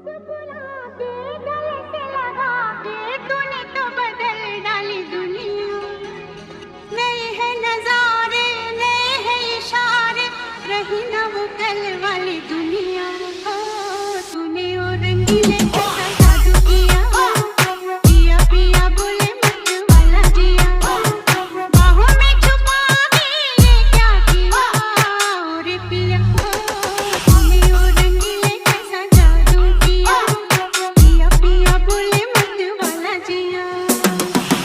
मुस्कुरा के गले से लगा के तूने तो बदल डाली दुनिया। नए हैं नजारे, नए हैं इशारे, रही ना वो कल वाली दुनिया। ओ तूने ओ रंगीले कैसा जादू किया, पिया पिया बोले मत वाला जिया। बाहों में छुपा के ये क्या किया, ओ रे पिया।